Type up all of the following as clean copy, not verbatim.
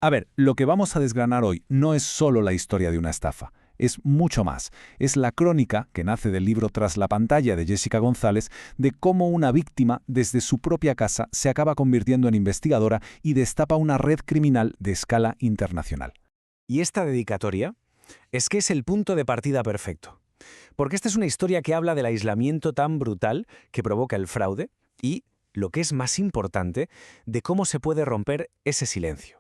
A ver, lo que vamos a desgranar hoy no es solo la historia de una estafa, es mucho más. Es la crónica, que nace del libro Tras la pantalla de Jessica González, de cómo una víctima desde su propia casa se acaba convirtiendo en investigadora y destapa una red criminal de escala internacional. Y esta dedicatoria es que es el punto de partida perfecto. Porque esta es una historia que habla del aislamiento tan brutal que provoca el fraude y, lo que es más importante, de cómo se puede romper ese silencio.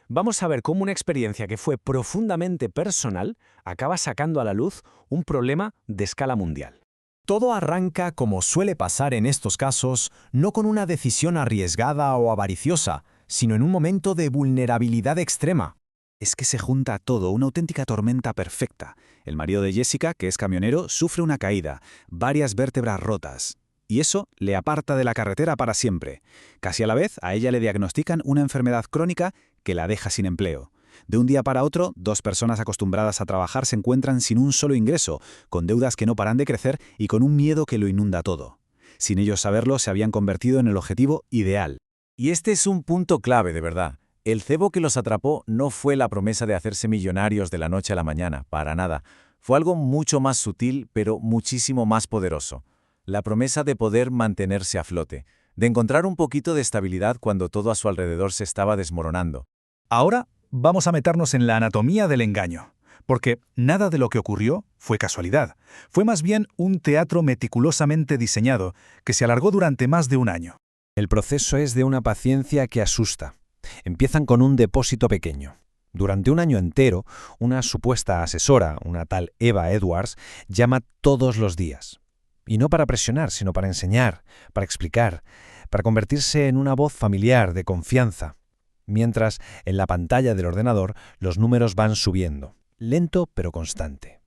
Vamos a ver cómo una experiencia que fue profundamente personal acaba sacando a la luz un problema de escala mundial. Todo arranca, como suele pasar en estos casos, no con una decisión arriesgada o avariciosa, sino en un momento de vulnerabilidad extrema. Es que se junta todo, una auténtica tormenta perfecta. El marido de Jessica, que es camionero, sufre una caída, varias vértebras rotas. Y eso le aparta de la carretera para siempre. Casi a la vez, a ella le diagnostican una enfermedad crónica que la deja sin empleo. De un día para otro, dos personas acostumbradas a trabajar se encuentran sin un solo ingreso, con deudas que no paran de crecer y con un miedo que lo inunda todo. Sin ellos saberlo, se habían convertido en el objetivo ideal. Y este es un punto clave, de verdad. El cebo que los atrapó no fue la promesa de hacerse millonarios de la noche a la mañana, para nada. Fue algo mucho más sutil, pero muchísimo más poderoso. La promesa de poder mantenerse a flote, de encontrar un poquito de estabilidad cuando todo a su alrededor se estaba desmoronando. Ahora vamos a meternos en la anatomía del engaño, porque nada de lo que ocurrió fue casualidad. Fue más bien un teatro meticulosamente diseñado que se alargó durante más de un año. El proceso es de una paciencia que asusta. Empiezan con un depósito pequeño. Durante un año entero, una supuesta asesora, una tal Eva Edwards, llama todos los días. Y no para presionar, sino para enseñar, para explicar, para convertirse en una voz familiar, de confianza. Mientras, en la pantalla del ordenador, los números van subiendo, lento pero constante.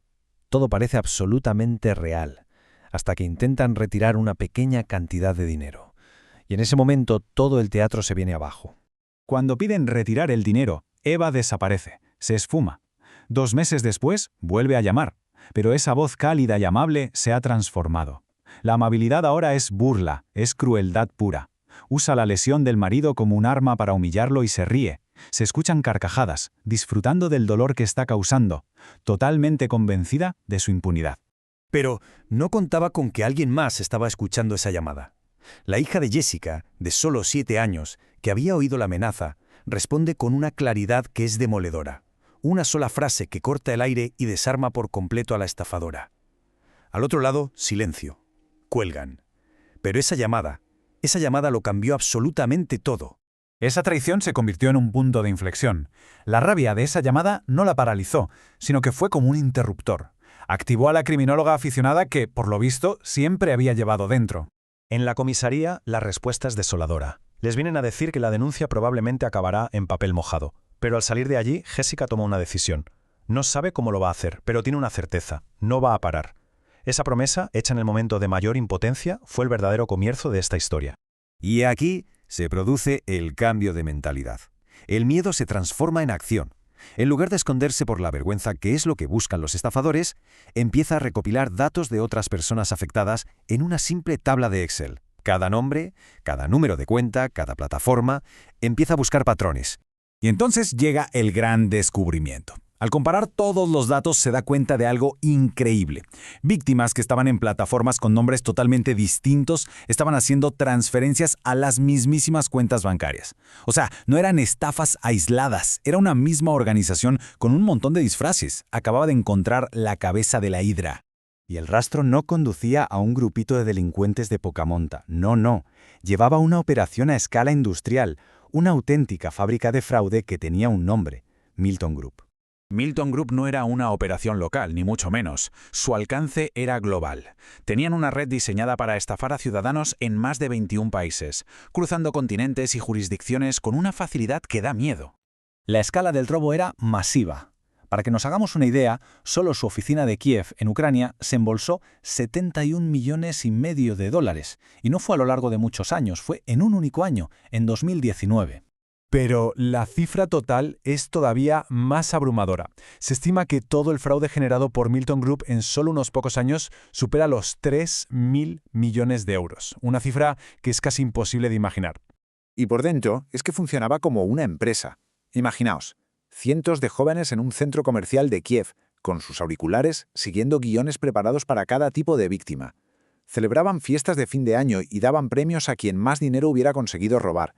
Todo parece absolutamente real, hasta que intentan retirar una pequeña cantidad de dinero. Y en ese momento todo el teatro se viene abajo. Cuando piden retirar el dinero, Eva desaparece, se esfuma. 2 meses después, vuelve a llamar, pero esa voz cálida y amable se ha transformado. La amabilidad ahora es burla, es crueldad pura. Usa la lesión del marido como un arma para humillarlo y se ríe. Se escuchan carcajadas, disfrutando del dolor que está causando, totalmente convencida de su impunidad. Pero no contaba con que alguien más estaba escuchando esa llamada. La hija de Jessica, de solo 7 años, que había oído la amenaza, responde con una claridad que es demoledora. Una sola frase que corta el aire y desarma por completo a la estafadora. Al otro lado, silencio. Cuelgan. Pero esa llamada lo cambió absolutamente todo. Esa traición se convirtió en un punto de inflexión. La rabia de esa llamada no la paralizó, sino que fue como un interruptor. Activó a la criminóloga aficionada que, por lo visto, siempre había llevado dentro. En la comisaría, la respuesta es desoladora. Les vienen a decir que la denuncia probablemente acabará en papel mojado. Pero al salir de allí, Jessica toma una decisión. No sabe cómo lo va a hacer, pero tiene una certeza. No va a parar. Esa promesa, hecha en el momento de mayor impotencia, fue el verdadero comienzo de esta historia. Y aquí se produce el cambio de mentalidad. El miedo se transforma en acción. En lugar de esconderse por la vergüenza, que es lo que buscan los estafadores, empieza a recopilar datos de otras personas afectadas en una simple tabla de Excel. Cada nombre, cada número de cuenta, cada plataforma, empieza a buscar patrones. Y entonces llega el gran descubrimiento. Al comparar todos los datos se da cuenta de algo increíble. Víctimas que estaban en plataformas con nombres totalmente distintos estaban haciendo transferencias a las mismísimas cuentas bancarias. O sea, no eran estafas aisladas, era una misma organización con un montón de disfraces. Acababa de encontrar la cabeza de la hidra. Y el rastro no conducía a un grupito de delincuentes de poca monta. No. Llevaba una operación a escala industrial, una auténtica fábrica de fraude que tenía un nombre: Milton Group. Milton Group no era una operación local, ni mucho menos. Su alcance era global. Tenían una red diseñada para estafar a ciudadanos en más de 21 países, cruzando continentes y jurisdicciones con una facilidad que da miedo. La escala del robo era masiva. Para que nos hagamos una idea, solo su oficina de Kiev, en Ucrania, se embolsó 71,5 millones de dólares. Y no fue a lo largo de muchos años, fue en un único año, en 2019. Pero la cifra total es todavía más abrumadora. Se estima que todo el fraude generado por Milton Group en solo unos pocos años supera los 3.000 millones de euros. Una cifra que es casi imposible de imaginar. Y por dentro es que funcionaba como una empresa. Imaginaos, cientos de jóvenes en un centro comercial de Kiev, con sus auriculares, siguiendo guiones preparados para cada tipo de víctima. Celebraban fiestas de fin de año y daban premios a quien más dinero hubiera conseguido robar.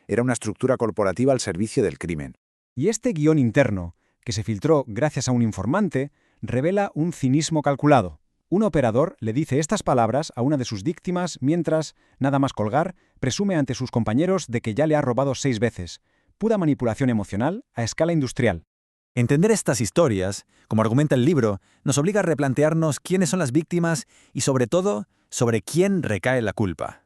Era una estructura corporativa al servicio del crimen. Y este guión interno, que se filtró gracias a un informante, revela un cinismo calculado. Un operador le dice estas palabras a una de sus víctimas mientras, nada más colgar, presume ante sus compañeros de que ya le ha robado 6 veces. Pura manipulación emocional a escala industrial. Entender estas historias, como argumenta el libro, nos obliga a replantearnos quiénes son las víctimas y, sobre todo, sobre quién recae la culpa.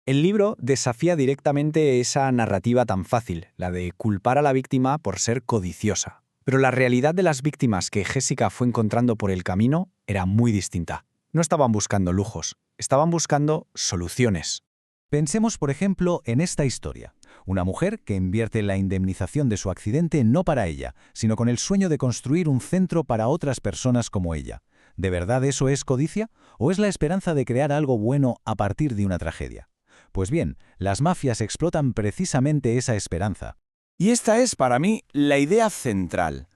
El libro desafía directamente esa narrativa tan fácil, la de culpar a la víctima por ser codiciosa. Pero la realidad de las víctimas que Jessica fue encontrando por el camino era muy distinta. No estaban buscando lujos, estaban buscando soluciones. Pensemos, por ejemplo, en esta historia. Una mujer que invierte la indemnización de su accidente no para ella, sino con el sueño de construir un centro para otras personas como ella. ¿De verdad eso es codicia? ¿O es la esperanza de crear algo bueno a partir de una tragedia? Pues bien, las mafias explotan precisamente esa esperanza. Y esta es, para mí, la idea central.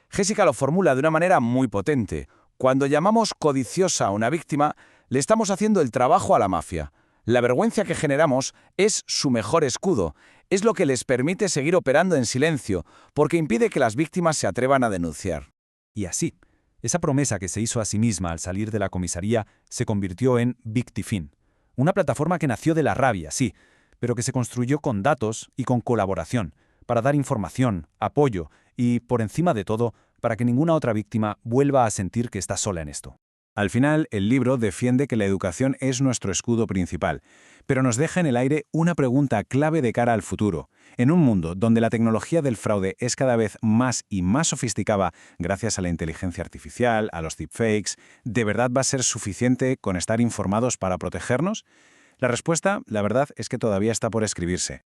Jessica lo formula de una manera muy potente. Cuando llamamos codiciosa a una víctima, le estamos haciendo el trabajo a la mafia. La vergüenza que generamos es su mejor escudo. Es lo que les permite seguir operando en silencio, porque impide que las víctimas se atrevan a denunciar. Y así, esa promesa que se hizo a sí misma al salir de la comisaría se convirtió en Victifin, una plataforma que nació de la rabia, sí, pero que se construyó con datos y con colaboración, para dar información, apoyo y, por encima de todo, para que ninguna otra víctima vuelva a sentir que está sola en esto. Al final, el libro defiende que la educación es nuestro escudo principal, pero nos deja en el aire una pregunta clave de cara al futuro. En un mundo donde la tecnología del fraude es cada vez más y más sofisticada gracias a la inteligencia artificial, a los deepfakes, ¿de verdad va a ser suficiente con estar informados para protegernos? La respuesta, la verdad, es que todavía está por escribirse.